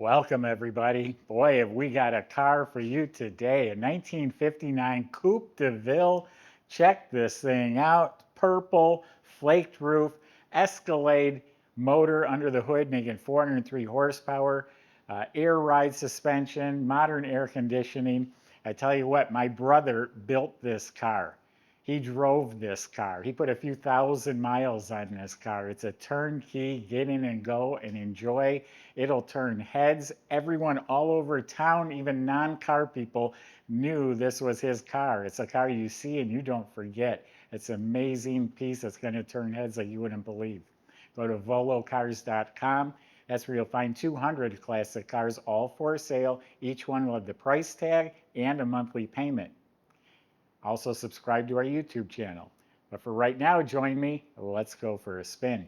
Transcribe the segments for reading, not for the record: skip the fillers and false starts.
Welcome everybody. Boy, have we got a car for you today. A 1959 Coupe DeVille. Check this thing out. Purple, flaked roof, Escalade motor under the hood making 403 horsepower. Air ride suspension, modern air conditioning. I tell you what, my brother built this car. He drove this car. He put a few thousand miles on this car. It's a turnkey, get in and go and enjoy. It'll turn heads. Everyone all over town, even non-car people, knew this was his car. It's a car you see and you don't forget. It's an amazing piece that's going to turn heads like you wouldn't believe. Go to volocars.com. That's where you'll find 200 classic cars, all for sale. Each one will have the price tag and a monthly payment. Also subscribe to our YouTube channel. But for right now, join me. Let's go for a spin.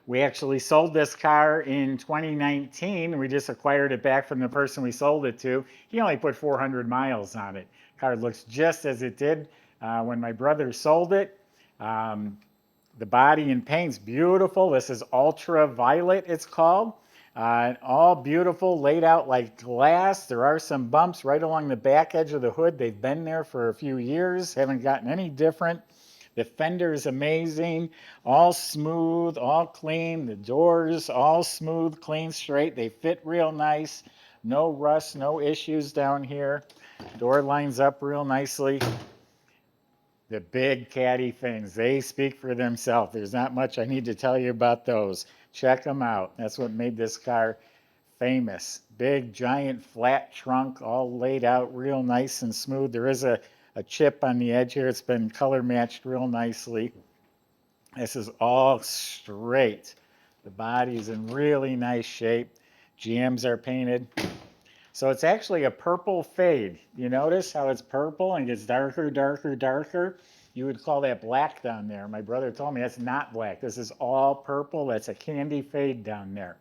We actually sold this car in 2019. We just acquired it back from the person we sold it to. He only put 400 miles on it. Car looks just as it did when my brother sold it. The body and paint's beautiful. This is ultraviolet, it's called. All beautiful, laid out like glass. There are some bumps right along the back edge of the hood. They've been there for a few years, haven't gotten any different. The fender is amazing, all smooth, all clean. The doors, all smooth, clean, straight. They fit real nice. No rust, no issues down here. Door lines up real nicely. The big caddy fins, they speak for themselves. There's not much I need to tell you about those. Check them out. That's what made this car famous. Big, giant, flat trunk, all laid out real nice and smooth. There is a chip on the edge here. It's been color matched real nicely. This is all straight. The body's in really nice shape. Jambs are painted. So it's actually a purple fade. You notice how it's purple and gets darker, darker, darker? You would call that black down there. My brother told me that's not black. This is all purple. That's a candy fade down there.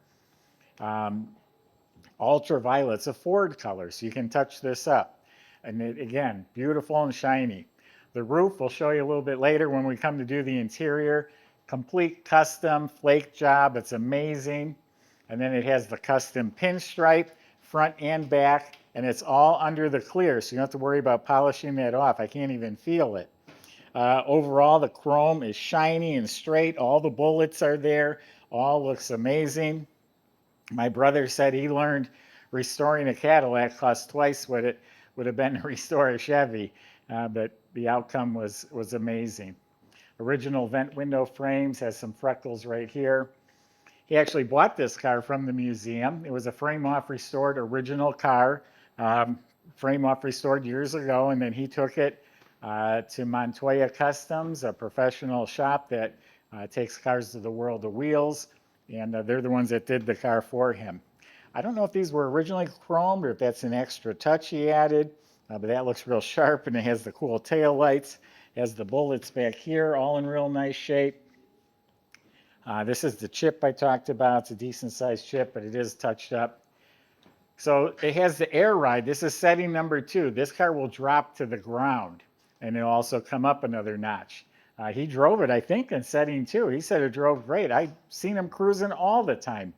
Ultraviolet's a Ford color, so you can touch this up. And it, again, beautiful and shiny. The roof, we'll show you a little bit later when we come to do the interior. Complete custom flake job. It's amazing. And then it has the custom pinstripe, front and back, and it's all under the clear, so you don't have to worry about polishing that off. I can't even feel it. Overall, the chrome is shiny and straight. All the bullets are there. All looks amazing. My brother said he learned restoring a Cadillac cost twice what it would have been to restore a Chevy, but the outcome was amazing. Original vent window frames, has some freckles right here. He actually bought this car from the museum. It was a frame-off restored original car, frame-off restored years ago, and then he took it to Montoya Customs, a professional shop that takes cars to the world of wheels, and they're the ones that did the car for him. I don't know if these were originally chromed or if that's an extra touch he added, but that looks real sharp, and it has the cool tail lights, has the bullets back here, all in real nice shape. This is the chip I talked about. It's a decent sized chip, but it is touched up. So it has the air ride. This is setting number 2. This car will drop to the ground, and it'll also come up another notch. He drove it, I think, in setting 2. He said it drove great. I've seen him cruising all the time.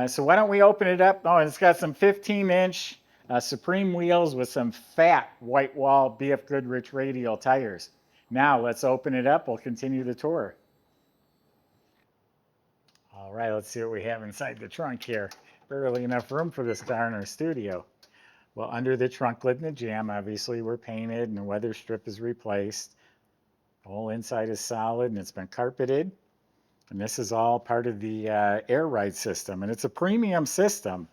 So why don't we open it up? Oh, and it's got some 15-inch Supreme wheels with some fat white wall BF Goodrich radial tires. Now let's open it up. We'll continue the tour. All right, let's see what we have inside the trunk here. Barely enough room for this car in our studio. Well, under the trunk lid and the jamb, obviously, we're painted and the weather strip is replaced. The whole inside is solid and it's been carpeted. And this is all part of the air ride system. And it's a premium system.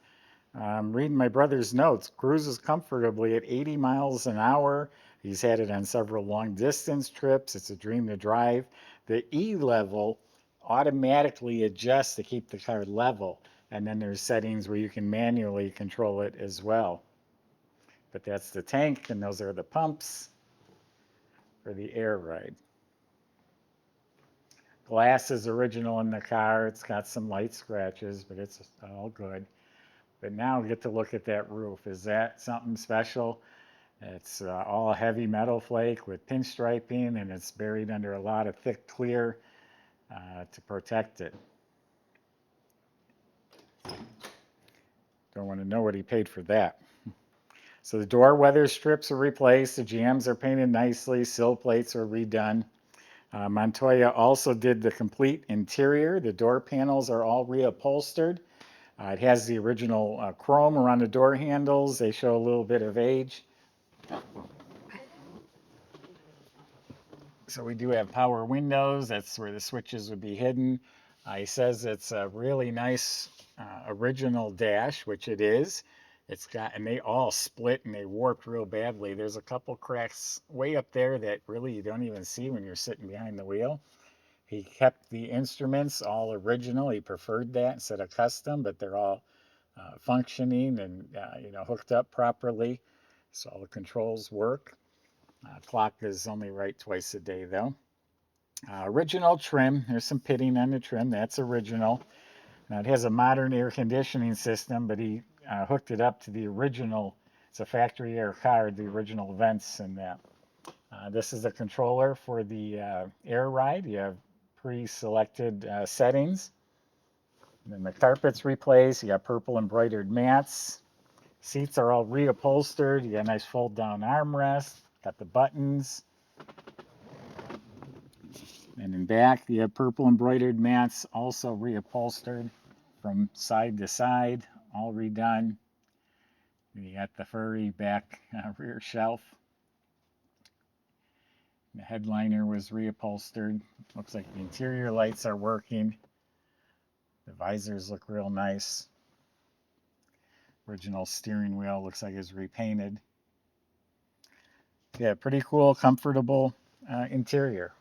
I'm reading my brother's notes. Cruises comfortably at 80 miles an hour. He's had it on several long distance trips. It's a dream to drive. The E level automatically adjusts to keep the car level. And then there's settings where you can manually control it as well. But that's the tank, and those are the pumps for the air ride. Glass is original in the car. It's got some light scratches, but it's all good. But now we get to look at that roof. Is that something special? It's all heavy metal flake with pinstriping, and it's buried under a lot of thick clear to protect it. Don't want to know what he paid for that. So the door weather strips are replaced, the jambs are painted nicely, sill plates are redone. Montoya also did the complete interior. The door panels are all reupholstered. It has the original chrome around the door handles. They show a little bit of age. So we do have power windows. That's where the switches would be hidden. He says it's a really nice original dash, which it is. It's got, and they all split and they warped real badly. There's a couple cracks way up there that really you don't even see when you're sitting behind the wheel. He kept the instruments all original. He preferred that instead of custom, but they're all functioning and hooked up properly. So all the controls work. Clock is only right twice a day though. Original trim. There's some pitting on the trim. That's original. Now it has a modern air conditioning system, but he hooked it up to the original. It's a factory air car, the original vents and that. This is a controller for the air ride. You have pre-selected settings. And then the carpet's replaced. You got purple embroidered mats. Seats are all reupholstered. You got a nice fold-down armrest. Got the buttons. And in back, you have purple embroidered mats, also reupholstered from side to side, all redone. You got the furry back rear shelf. The headliner was reupholstered. Looks like the interior lights are working. The visors look real nice. Original steering wheel looks like it's repainted. Yeah, pretty cool, comfortable interior.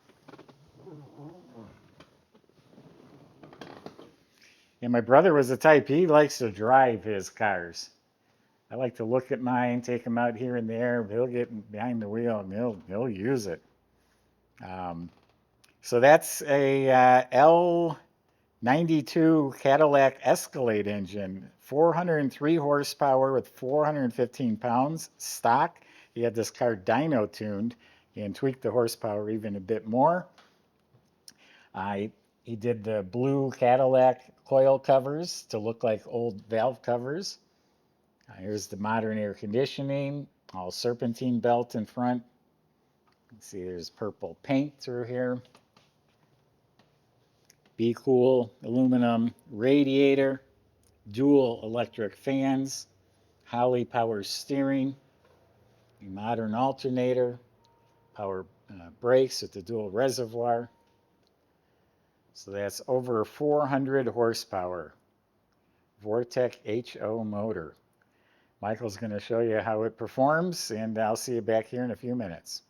And my brother was the type, he likes to drive his cars. I like to look at mine, take him out here and there. He'll get behind the wheel and he'll use it. So that's a L92 Cadillac Escalade engine, 403 horsepower with 415 pounds stock. He had this car dyno-tuned and tweaked the horsepower even a bit more. He did the blue Cadillac coil covers to look like old valve covers. Here's the modern air conditioning, all serpentine belt in front. You can see there's purple paint through here. Be Cool aluminum radiator, dual electric fans, Holley power steering, a modern alternator, power brakes with the dual reservoir. So that's over 400 horsepower. Vortec HO motor. Michael's going to show you how it performs, and I'll see you back here in a few minutes.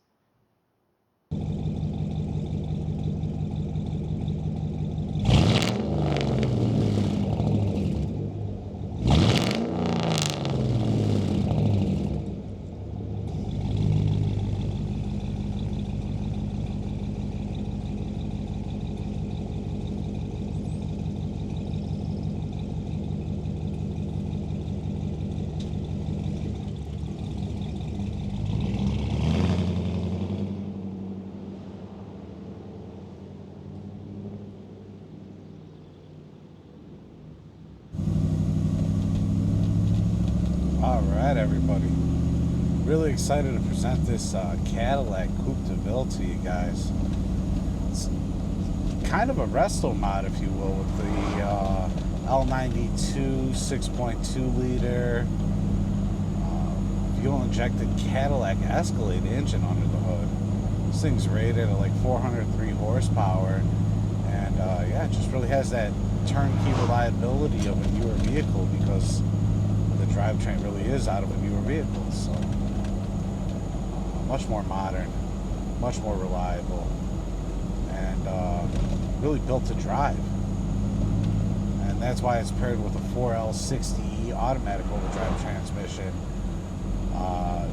Alright everybody, really excited to present this Cadillac Coupe DeVille to you guys. It's kind of a resto mod, if you will, with the L92 6.2 liter fuel injected Cadillac Escalade engine under the hood. This thing's rated at like 403 horsepower, and yeah, it just really has that turnkey reliability of a newer vehicle, because the drivetrain really is out of a newer vehicle. So much more modern, much more reliable, and really built to drive. And that's why it's paired with a 4L60E automatic overdrive transmission.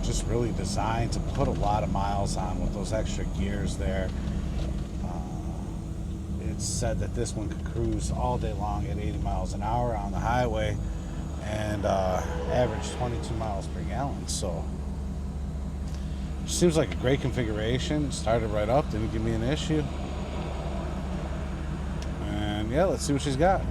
Just really designed to put a lot of miles on with those extra gears there. It's said that this one could cruise all day long at 80 miles an hour on the highway and average 22 miles per gallon. So it seems like a great configuration. Started right up, didn't give me an issue. And yeah, let's see what she's got.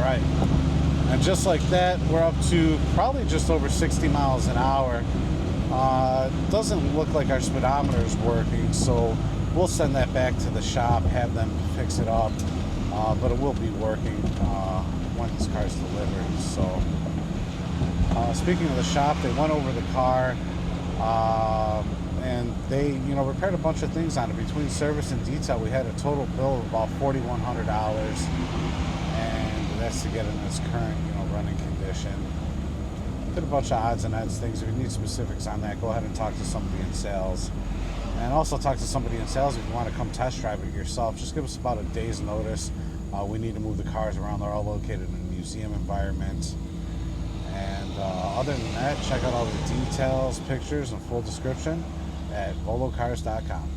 right. And just like that, we're up to probably just over 60 miles an hour. Doesn't look like our speedometer is working, so we'll send that back to the shop, have them fix it up. But it will be working when this car is delivered. So, speaking of the shop, they went over the car and they, repaired a bunch of things on it. Between service and detail, we had a total bill of about $4,100, and that's to get in its current, running condition. Did a bunch of odds and ends things. If you need specifics on that, go ahead and talk to somebody in sales. And also talk to somebody in sales if you want to come test drive it yourself. Just give us about a day's notice. We need to move the cars around. They're all located in a museum environment. And other than that, check out all the details, pictures, and full description at volocars.com.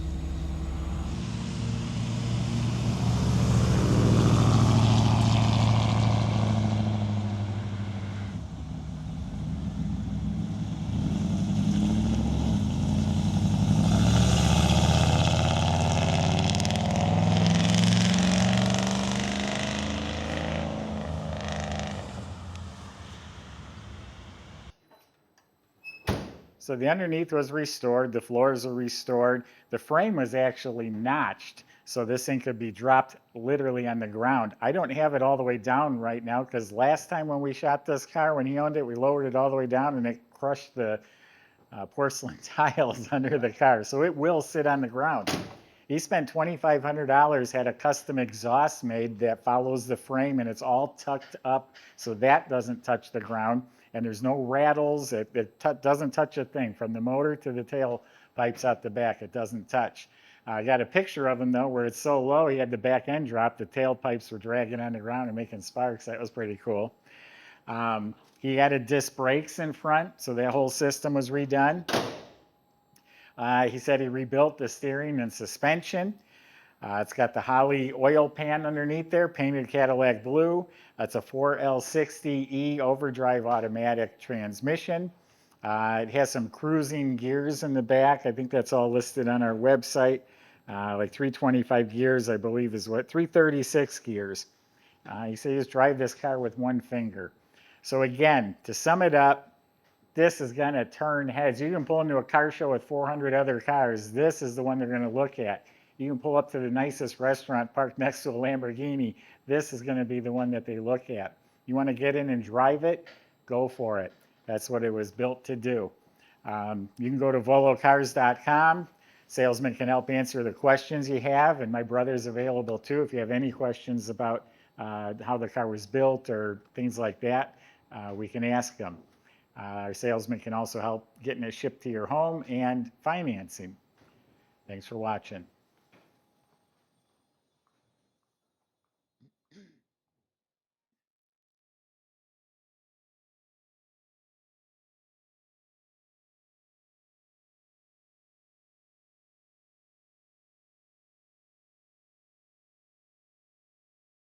So the underneath was restored, the floors are restored, the frame was actually notched, so this thing could be dropped literally on the ground. I don't have it all the way down right now because last time when we shot this car, when he owned it, we lowered it all the way down and it crushed the porcelain tiles under the car, so it will sit on the ground. He spent $2,500, had a custom exhaust made that follows the frame, and it's all tucked up so that doesn't touch the ground. And there's no rattles. It doesn't touch a thing. From the motor to the tail pipes out the back, it doesn't touch. I got a picture of him, though, where it's so low, he had the back end drop. The tail pipes were dragging on the ground and making sparks. That was pretty cool. He added disc brakes in front, so that whole system was redone. He said he rebuilt the steering and suspension. It's got the Holley oil pan underneath there, painted Cadillac blue. It's a 4L60E overdrive automatic transmission. It has some cruising gears in the back. I think that's all listed on our website. Like 325 gears, I believe is what, 336 gears. You say just drive this car with one finger. So again, to sum it up, this is going to turn heads. You can pull into a car show with 400 other cars. This is the one they're going to look at. You can pull up to the nicest restaurant parked next to a Lamborghini. This is going to be the one that they look at. You want to get in and drive it? Go for it. That's what it was built to do. You can go to volocars.com. Salesman can help answer the questions you have, and my brother's available too if you have any questions about how the car was built or things like that. We can ask them. Our salesman can also help getting it shipped to your home and financing. Thanks for watching.